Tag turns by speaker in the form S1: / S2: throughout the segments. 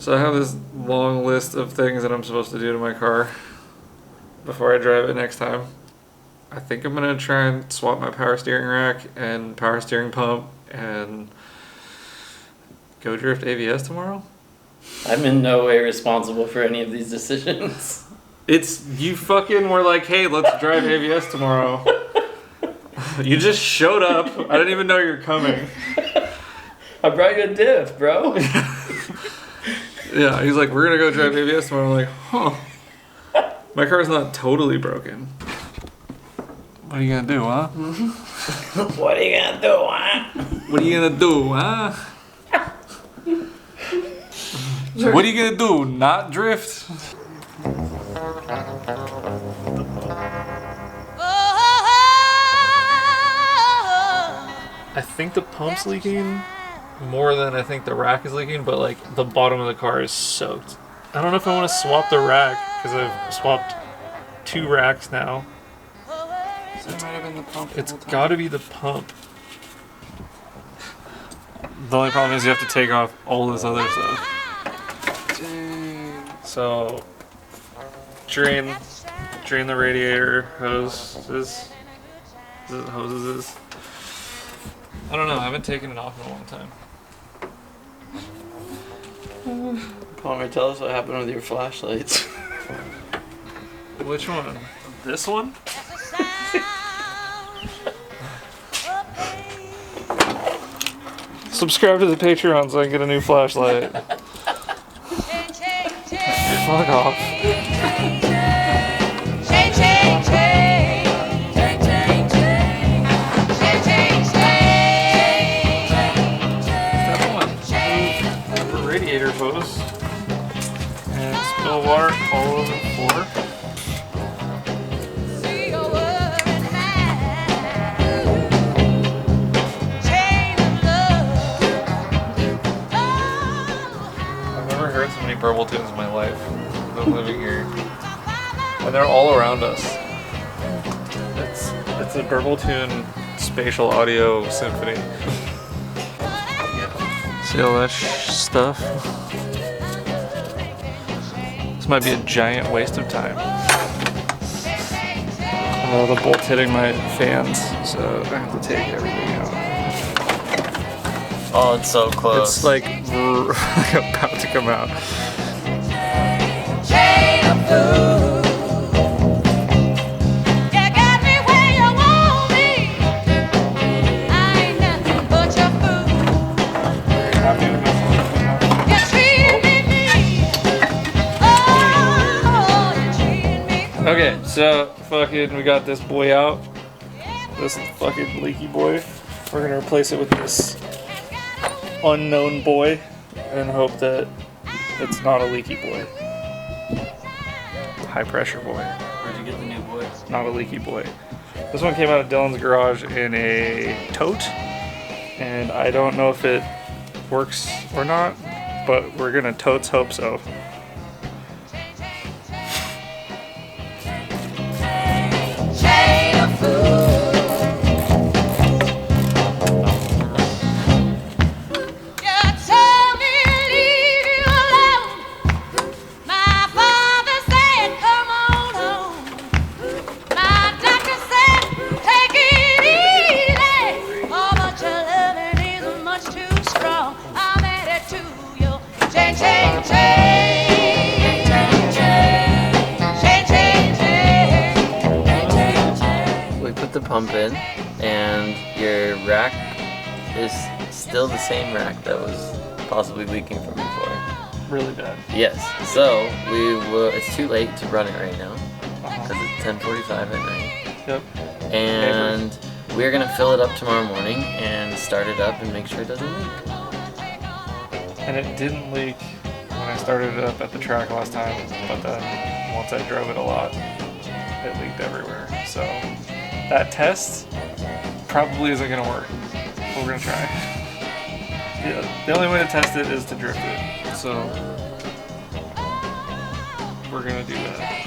S1: So I have this long list of things that I'm supposed to do to my car before I drive it next time. I think I'm gonna try and swap my power steering rack and power steering pump and go drift ABS tomorrow.
S2: I'm in no way responsible for any of these decisions.
S1: It's, you fucking were like, hey, let's drive ABS tomorrow. You just showed up. I didn't even know you were coming.
S2: I brought you a diff, bro.
S1: Yeah, he's like, we're gonna go drive ABS tomorrow. I'm like, huh. My car's not totally broken. What are you gonna do, huh?
S2: What are you gonna do, huh?
S1: What are you gonna do, huh? What are you gonna do? Not drift? I think the pump's leaking more than I think the rack is leaking, but like the bottom of the car is soaked. I don't know if I want to swap the rack because I've swapped 2 racks now.
S3: So it might have been the pump.
S1: It's got to be the pump. The only problem is you have to take off all this other stuff.
S3: Dang.
S1: So drain the radiator hoses. Is it hoses? I don't know. I haven't taken it off in a long time.
S2: Palmer, tell us what happened with your flashlights.
S1: Which one? This one? Subscribe to the Patreon so I can get a new flashlight. Fuck off. Step 1. Remove radiator hose and spill water all over the floor. So many purple tunes in my life. I'm living here, and they're all around us. It's a purple tune spatial audio symphony. See all that stuff? This might be a giant waste of time. The bolt's hitting my fans, so I have to take everything out.
S2: Oh, it's so close.
S1: It's like about to come out. Okay, so fucking we got this boy out. This fucking leaky boy. We're gonna replace it with this unknown boy and hope that it's not a leaky boy. High pressure boy.
S2: Where'd you get the new boy?
S1: Not a leaky boy. This one came out of Dylan's garage in a tote, and I don't know if it works or not, but we're gonna totes hope so.
S2: The pump in, and your rack is still the same rack that was possibly leaking from before.
S1: Really bad.
S2: Yes. So it's too late to run it right now because it's 10:45 at night.
S1: Yep.
S2: And we're gonna fill it up tomorrow morning and start it up and make sure it doesn't leak.
S1: And it didn't leak when I started it up at the track last time, but then once I drove it a lot, it leaked everywhere. So that test probably isn't gonna work. But we're gonna try. Yeah, the only way to test it is to drift it. So we're gonna do that.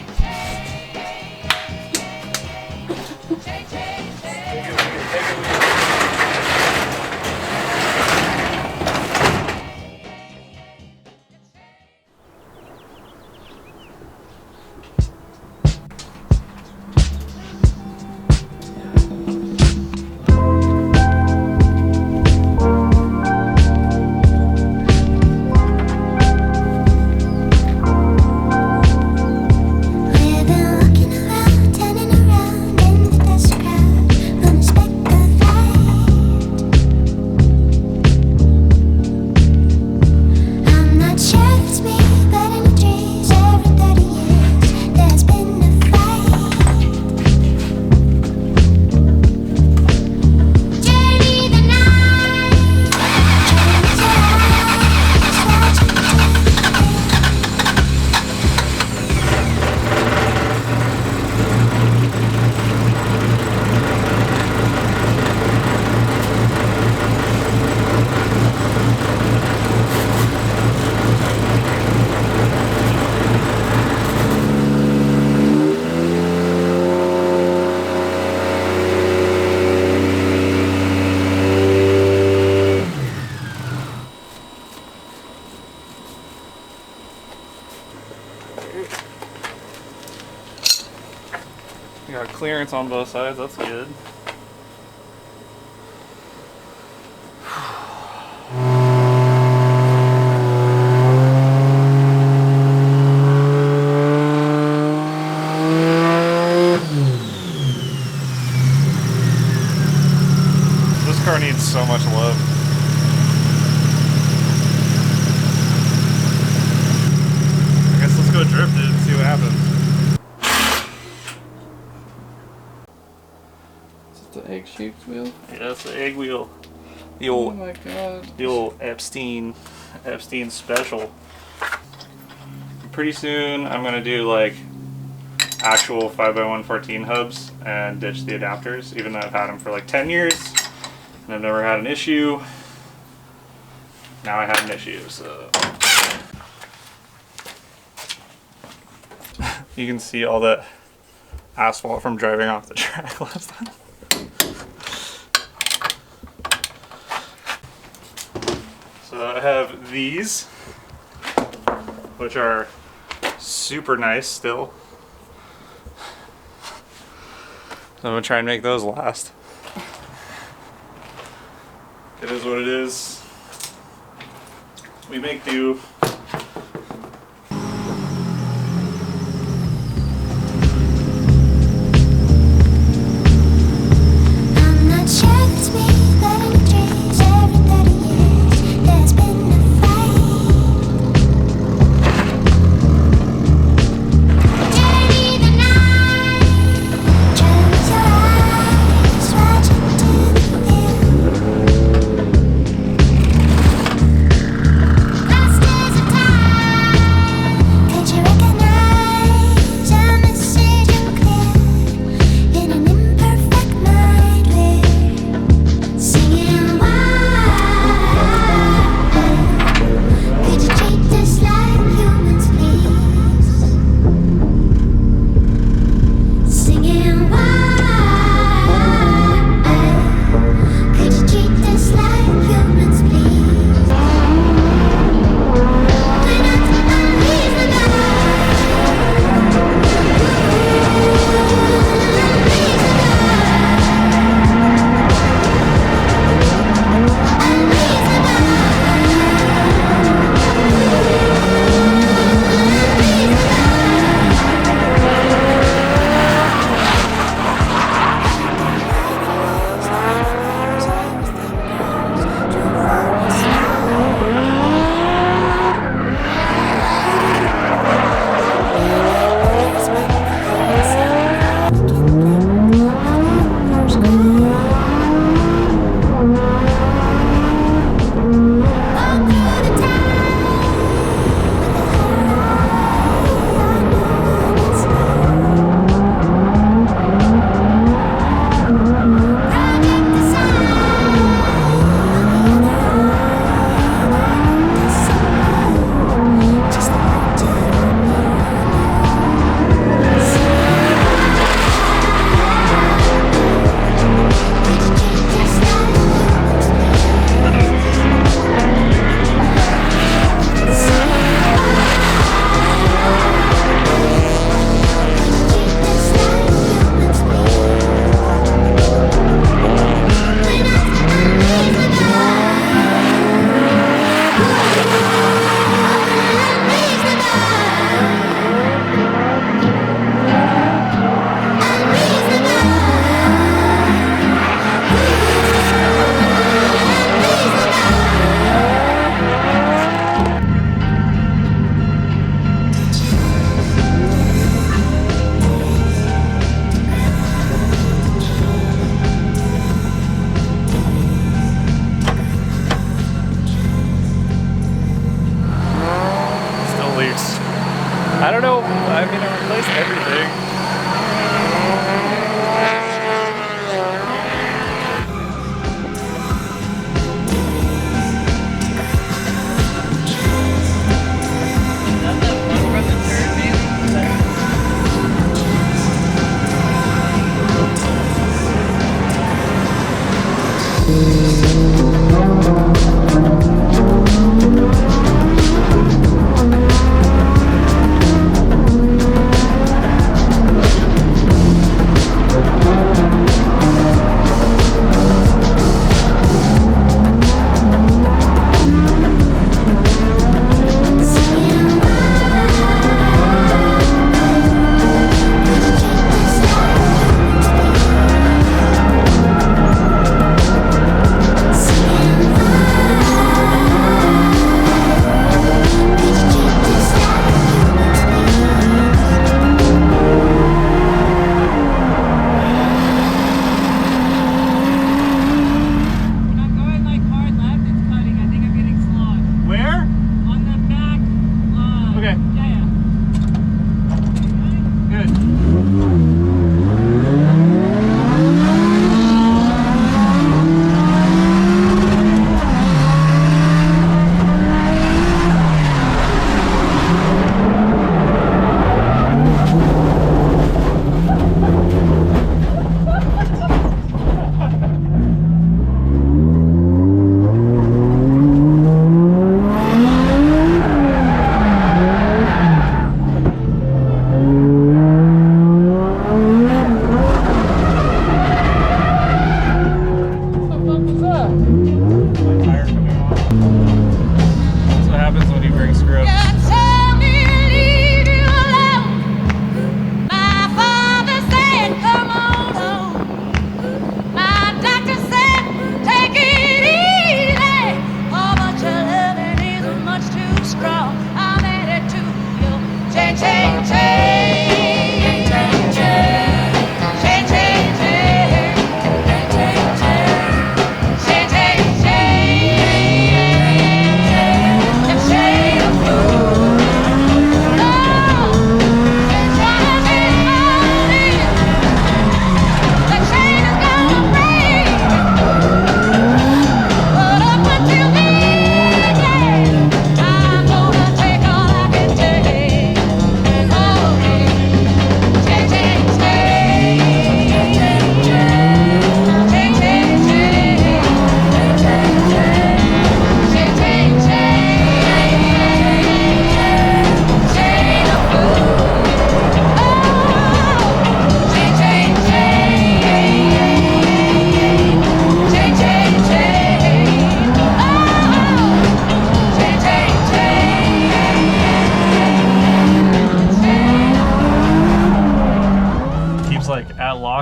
S1: got clearance on both sides, that's good. This car needs so much love. I guess let's go drift it and see what happens.
S3: The egg-shaped wheel?
S1: Yeah, that's the egg wheel. The
S3: Oh
S1: old,
S3: my god.
S1: the old Epstein special. Pretty soon I'm gonna do like actual 5x114 hubs and ditch the adapters, even though I've had them for like 10 years and I've never had an issue. Now I have an issue, so. You can see all that asphalt from driving off the track last time. So I have these, which are super nice still. So I'm gonna try and make those last. It is what it is. We make do. I don't know. I mean, I replaced everything. Okay.
S4: Yeah.
S1: Good.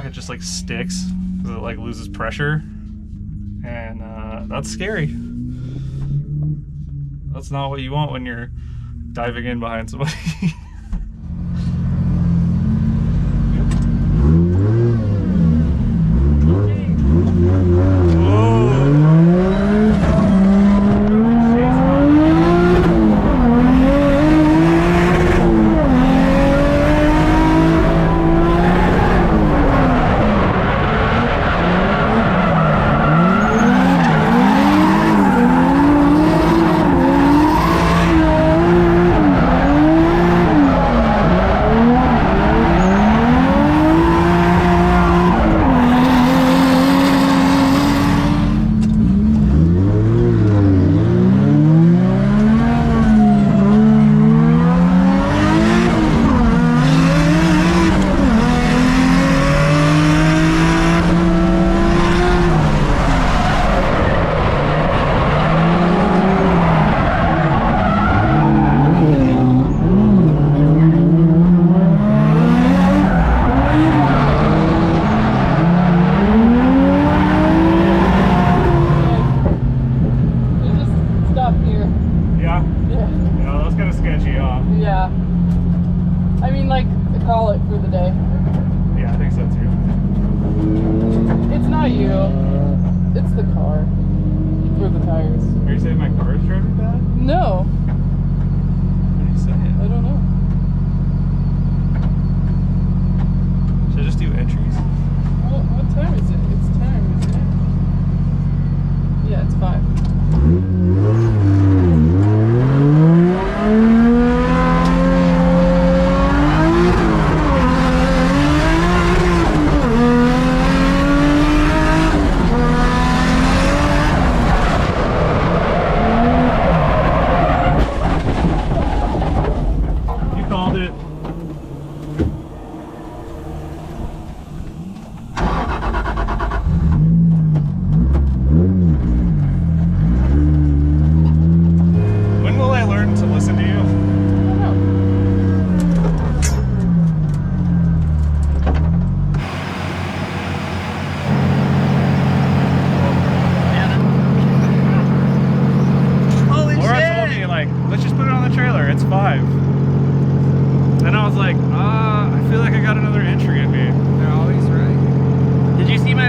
S1: It just like sticks because it like loses pressure, and that's scary. That's not what you want when you're diving in behind somebody.
S4: Call it for the day.
S1: Yeah, I think so too.
S4: It's not you. It's the car. For the tires.
S1: Are you saying my car is driving bad?
S4: No.
S1: What are you saying?
S4: I don't know.
S1: Should I just do entries?
S4: Well, what time is it? It's time, isn't it? Yeah, it's 5.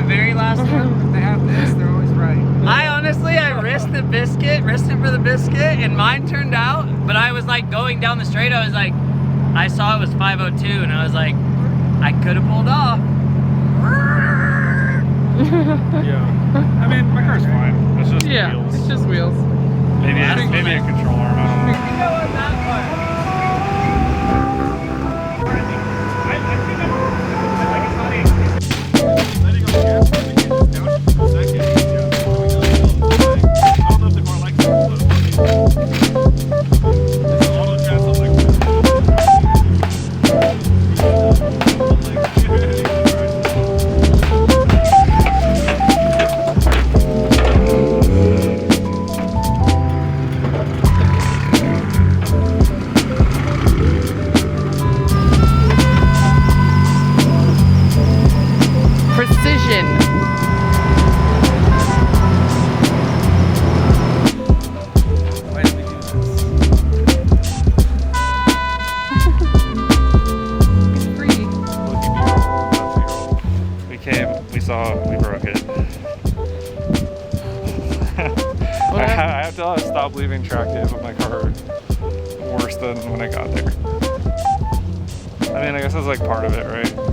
S5: Very last one, they have this, they're always right.
S2: I honestly, I risked it for the biscuit, and mine turned out. But I was like going down the straight. I was like, I saw it was 502, and I was like, I could have pulled off.
S1: Yeah. I mean, my car's fine. It's just
S4: Yeah,
S1: wheels.
S4: it's just wheels.
S1: Maybe a controller. I don't know.
S2: You know what that part?
S4: Precision.
S1: Why did we do this?
S4: It's free.
S1: We came, we saw, we broke it.
S4: What
S1: I
S4: happened?
S1: have to stop leaving tractive of my car worse than when I got there. I mean, I guess that's like part of it, right?